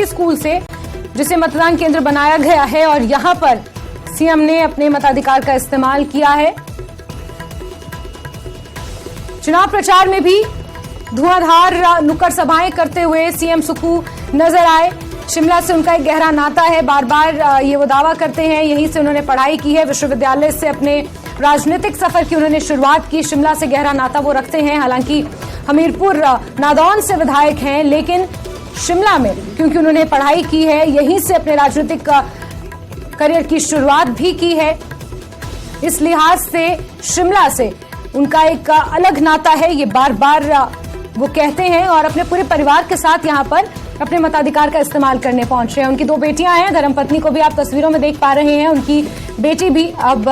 Bharti school से, जिसे मतदान केंद्र बनाया गया है और यहां पर सीएम ने अपने मताधिकार का इस्तेमाल किया है। चुनाव प्रचार में भी धुआंधार नुक्कड़ सभाएं करते हुए सीएम सुक्खू नजर आए। शिमला से उनका एक गहरा नाता है, बार बार ये वो दावा करते हैं। यहीं से उन्होंने पढ़ाई की है, विश्वविद्यालय से अपने राजनीतिक सफर की उन्होंने शुरुआत की। शिमला से गहरा नाता वो रखते हैं, हालांकि हमीरपुर नादौन से विधायक हैं, लेकिन शिमला में क्योंकि उन्होंने पढ़ाई की है, यहीं से अपने राजनीतिक करियर की शुरुआत भी की है, इस लिहाज से शिमला से उनका एक अलग नाता है। ये बार बार वो कहते हैं और अपने पूरे परिवार के साथ यहाँ पर अपने मताधिकार का इस्तेमाल करने पहुंचे हैं। उनकी 2 बेटियां हैं, धर्मपत्नी को भी आप तस्वीरों में देख पा रहे हैं। उनकी बेटी भी अब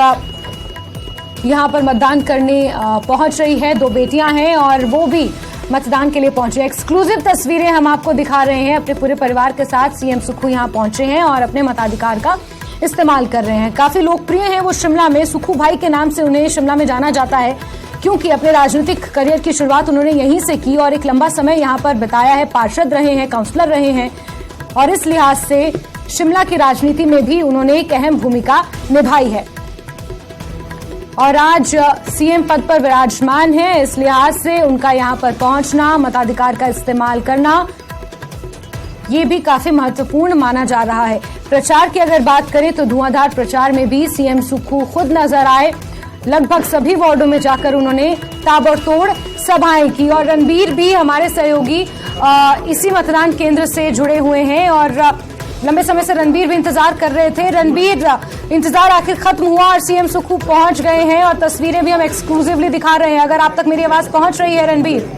यहाँ पर मतदान करने पहुंच रही है। 2 बेटियां हैं और वो भी मतदान के लिए पहुंचे। एक्सक्लूसिव तस्वीरें हम आपको दिखा रहे हैं। अपने पूरे परिवार के साथ सीएम सुक्खू यहाँ पहुंचे हैं और अपने मताधिकार का इस्तेमाल कर रहे हैं। काफी लोकप्रिय हैं वो शिमला में, सुक्खू भाई के नाम से उन्हें शिमला में जाना जाता है, क्योंकि अपने राजनीतिक करियर की शुरुआत उन्होंने यहीं से की और एक लंबा समय यहां पर बिताया है। पार्षद रहे हैं, काउंसलर रहे हैं और इस लिहाज से शिमला की राजनीति में भी उन्होंने एक अहम भूमिका निभाई है और आज सीएम पद पर विराजमान है। इस लिहाज से उनका यहां पर पहुंचना, मताधिकार का इस्तेमाल करना, ये भी काफी महत्वपूर्ण माना जा रहा है। प्रचार की अगर बात करें तो धुआंधार प्रचार में भी सीएम सुक्खू खुद नजर आए। लगभग सभी वार्डों में जाकर उन्होंने ताबड़तोड़ सभाएं की और रणबीर भी हमारे सहयोगी इसी मतदान केंद्र से जुड़े हुए हैं और लंबे समय से रणबीर भी इंतजार कर रहे थे। रणबीर, इंतजार आखिर खत्म हुआ और सीएम सुक्खू पहुंच गए हैं और तस्वीरें भी हम एक्सक्लूसिवली दिखा रहे हैं। अगर आप तक मेरी आवाज पहुंच रही है रणबीर?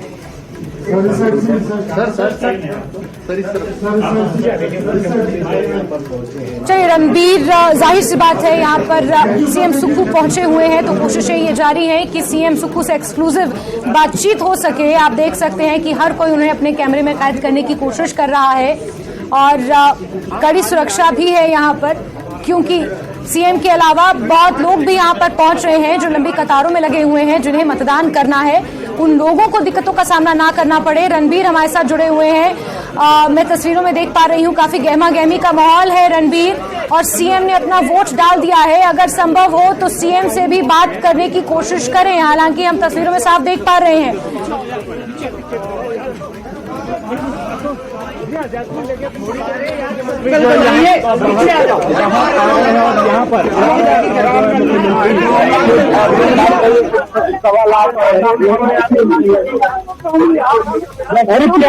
चलिए रणबीर, जाहिर सी बात है यहाँ पर सीएम सुक्खू पहुंचे हुए हैं तो कोशिशें ये जारी हैं कि सीएम सुक्खू से एक्सक्लूसिव बातचीत हो सके। आप देख सकते हैं कि हर कोई उन्हें अपने कैमरे में कैद करने की कोशिश कर रहा है और कड़ी सुरक्षा भी है यहाँ पर, क्योंकि सीएम के अलावा बहुत लोग भी यहाँ पर पहुंच रहे हैं जो लंबी कतारों में लगे हुए हैं, जिन्हें मतदान करना है। उन लोगों को दिक्कतों का सामना ना करना पड़े। रणबीर हमारे साथ जुड़े हुए हैं, मैं तस्वीरों में देख पा रही हूँ, काफी गहमा गहमी का माहौल है रणबीर, और सीएम ने अपना वोट डाल दिया है। अगर संभव हो तो सीएम से भी बात करने की कोशिश करें, हालांकि हम तस्वीरों में साफ देख पा रहे हैं। बिल्कुल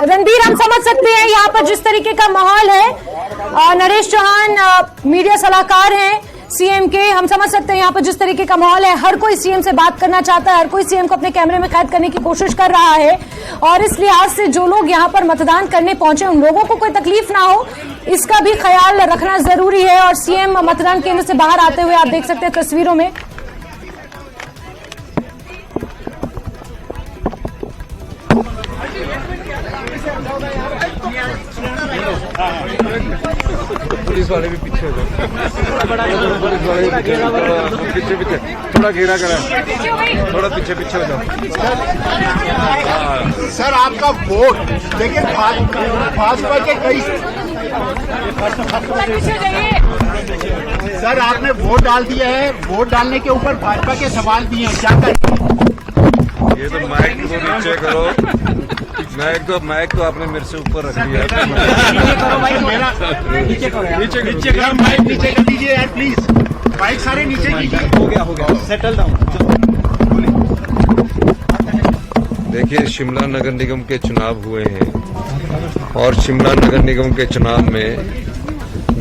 रणबीर, हम समझ सकते हैं यहाँ पर जिस तरीके का माहौल है। नरेश चौहान मीडिया सलाहकार हैं सीएम के, हम समझ सकते हैं यहाँ पर जिस तरीके का माहौल है। हर कोई सीएम से बात करना चाहता है, हर कोई सीएम को अपने कैमरे में कैद करने की कोशिश कर रहा है और इस लिहाज से जो लोग यहाँ पर मतदान करने पहुंचे उन लोगों को कोई तकलीफ ना हो, इसका भी ख्याल रखना जरूरी है। और सीएम मतदान केंद्र से बाहर आते हुए आप देख सकते हैं तस्वीरों में। पुलिस वाले भी पीछे हो जाओ, पुलिस वाले भी पीछे थोड़ा घेरा करा, थोड़ा पीछे हो जाओ। सर आपका वोट देखिए, भाजपा के कई सर आपने वोट डाल दिया है, वोट डालने के ऊपर भाजपा के सवाल भी हैं, क्या करें? ये तो माइक को नीचे करो, माइक तो आपने मेरे से ऊपर रख दिया है। नीचे करो, माइक नीचे कर दीजिए यार प्लीज, माइक सारे नीचे कीजिए। हो गया सेटल डाउन। देखिए, शिमला नगर निगम के चुनाव हुए हैं और शिमला नगर निगम के चुनाव में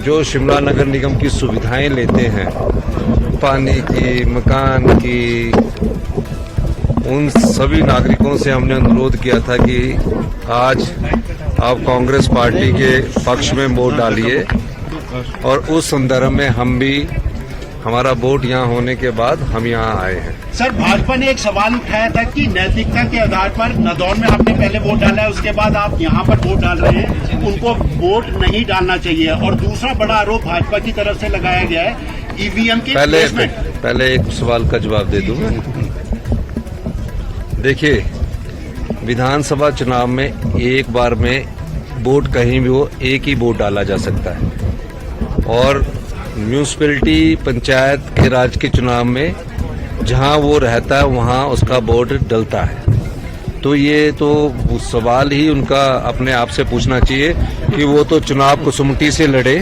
जो शिमला नगर निगम की सुविधाएं लेते हैं, पानी की, मकान की, उन सभी नागरिकों से हमने अनुरोध किया था कि आज आप कांग्रेस पार्टी के पक्ष में वोट डालिए और उस संदर्भ में हम भी, हमारा वोट यहाँ होने के बाद हम यहाँ आए हैं। सर भाजपा ने एक सवाल उठाया था कि नैतिकता के आधार पर नदौन में आपने पहले वोट डाला है, उसके बाद आप यहाँ पर वोट डाल रहे हैं, उनको वोट नहीं डालना चाहिए। और दूसरा बड़ा आरोप भाजपा की तरफ से लगाया गया है ईवीएम के पहले एक सवाल का जवाब दे दूं। देखिए, विधानसभा चुनाव में एक बार में वोट कहीं भी हो एक ही वोट डाला जा सकता है और म्यूनिसिपैलिटी पंचायत के राज के चुनाव में जहां वो रहता है वहां उसका वोट डलता है। तो ये तो सवाल ही उनका अपने आप से पूछना चाहिए कि वो तो चुनाव कुसुमटी से लड़े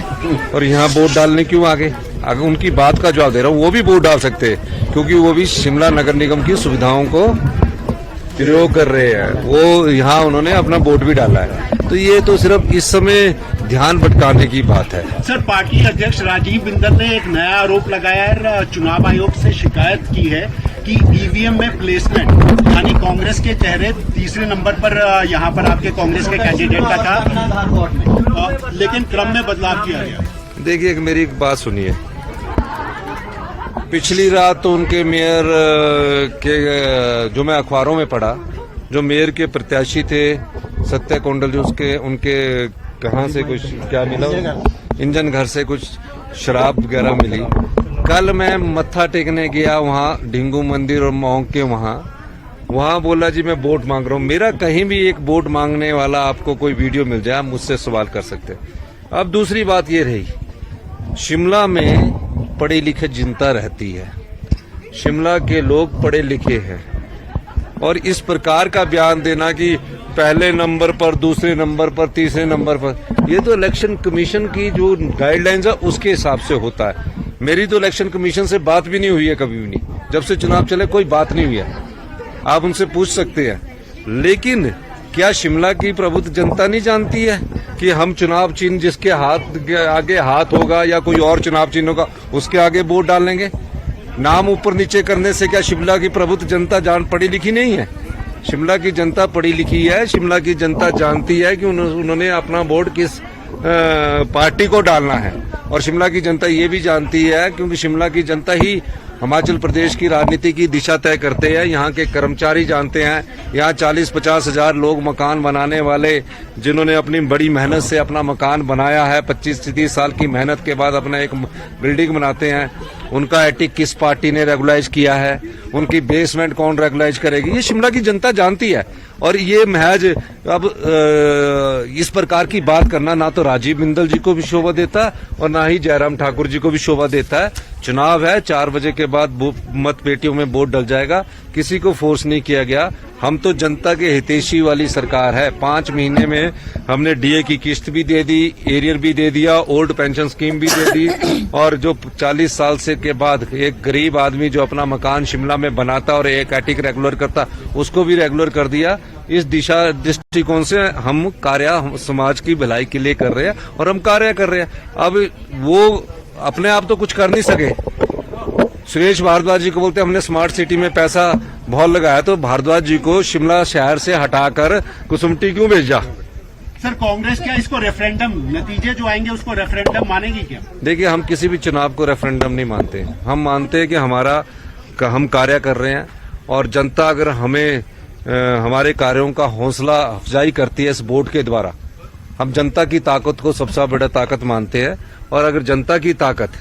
और यहाँ वोट डालने क्यों आगे। अगर उनकी बात का जवाब दे रहा हूँ, वो भी वोट डाल सकते हैं क्योंकि वो भी शिमला नगर निगम की सुविधाओं को प्रयोग कर रहे हैं। वो यहाँ उन्होंने अपना वोट भी डाला है। तो ये तो सिर्फ इस समय ध्यान भटकाने की बात है। सर, पार्टी अध्यक्ष राजीव बिंदल ने एक नया आरोप लगाया है, चुनाव आयोग से शिकायत की है कि ईवीएम में प्लेसमेंट यानी कांग्रेस के चेहरे तीसरे नंबर पर यहाँ पर आपके कांग्रेस के कैंडिडेट का था, लेकिन क्रम में बदलाव किया गया। देखिए, मेरी एक बात सुनिए। पिछली रात तो उनके मेयर के जो मैं अखबारों में पढ़ा, जो मेयर के प्रत्याशी थे सत्य कोंडल, जो उनके कहाँ से कुछ क्या मिला, इंजन घर से कुछ शराब वगैरह मिली। कल मैं मत्था टेकने गया वहाँ ढिंगू मंदिर और मौंग के वहाँ बोला जी मैं वोट मांग रहा हूँ। मेरा कहीं भी एक वोट मांगने वाला आपको कोई वीडियो मिल जाए, मुझसे सवाल कर सकते हैं। अब दूसरी बात ये रही, शिमला में पढ़ी लिखी जनता रहती है, शिमला के लोग पढ़े लिखे हैं और इस प्रकार का बयान देना कि पहले नंबर पर, दूसरे नंबर पर, तीसरे नंबर पर, ये तो इलेक्शन कमीशन की जो गाइडलाइंस है उसके हिसाब से होता है। मेरी तो इलेक्शन कमीशन से बात भी नहीं हुई है, कभी भी नहीं। जब से चुनाव चले कोई बात नहीं हुई है, आप उनसे पूछ सकते हैं। लेकिन क्या शिमला की प्रबुद्ध जनता नहीं जानती है कि हम चुनाव चिन्ह जिसके आगे हाथ होगा या कोई और चुनाव चिन्ह होगा उसके आगे वोट डालेंगे? नाम ऊपर नीचे करने से क्या शिमला की प्रबुद्ध जनता पढ़ी लिखी नहीं है? शिमला की जनता पढ़ी लिखी है। शिमला की जनता जानती है कि उन्होंने अपना वोट किस पार्टी को डालना है और शिमला की जनता ये भी जानती है क्योंकि शिमला की जनता ही हिमाचल प्रदेश की राजनीति की दिशा तय करते हैं। यहाँ के कर्मचारी जानते हैं, यहाँ 40-50 हजार लोग मकान बनाने वाले जिन्होंने अपनी बड़ी मेहनत से अपना मकान बनाया है, 25-30 साल की मेहनत के बाद अपना एक बिल्डिंग बनाते हैं, उनका एटिक किस पार्टी ने रेगुलाइज किया है, उनकी बेसमेंट कौन रेगुलाइज करेगी, ये शिमला की जनता जानती है। और ये महज अब इस प्रकार की बात करना ना तो राजीव बिंदल जी को भी शोभा देता और ना ही जयराम ठाकुर जी को भी शोभा देता है। चुनाव है, 4 बजे के बाद मत पेटियों में वोट डल जाएगा, किसी को फोर्स नहीं किया गया। हम तो जनता के हितैषी वाली सरकार है। 5 महीने में हमने डीए की किस्त भी दे दी, एरियर भी दे दिया, ओल्ड पेंशन स्कीम भी दे दी और जो 40 साल से के बाद एक गरीब आदमी जो अपना मकान शिमला में बनाता और एक एटिक रेगुलर करता उसको भी रेगुलर कर दिया। इस दृष्टिकोण से हम कार्य समाज की भलाई के लिए कर रहे हैं और हम कार्य कर रहे हैं। अब वो अपने आप तो कुछ कर नहीं सके। सुरेश भारद्वाज जी को बोलते हमने स्मार्ट सिटी में पैसा बहुत लगाया, तो भारद्वाज जी को शिमला शहर से हटाकर कुसुमटी क्यों भेजा? सर, कांग्रेस क्या इसको रेफरेंडम नतीजे जो आएंगे उसको रेफरेंडम मानेगी क्या? देखिए, हम किसी भी चुनाव को रेफरेंडम नहीं मानते। हम मानते हैं कि हम कार्य कर रहे हैं और जनता अगर हमें हमारे कार्यों का हौसला अफजाई करती है इस वोट के द्वारा, हम जनता की ताकत को सबसे बड़ा ताकत मानते हैं। और अगर जनता की ताकत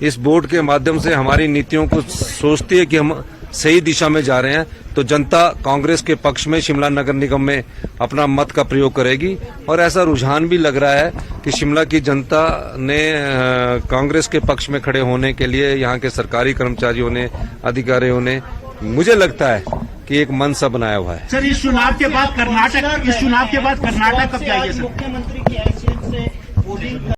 इस वोट के माध्यम से हमारी नीतियों को सोचती है कि हम सही दिशा में जा रहे हैं, तो जनता कांग्रेस के पक्ष में शिमला नगर निगम में अपना मत का प्रयोग करेगी। और ऐसा रुझान भी लग रहा है कि शिमला की जनता ने कांग्रेस के पक्ष में खड़े होने के लिए यहाँ के सरकारी कर्मचारियों ने, अधिकारियों ने, मुझे लगता है कि एक मन सा बनाया हुआ है। सर, इस चुनाव के बाद कर्नाटक कब जाएंगे? मुख्यमंत्री की हैसियत से पोलिंग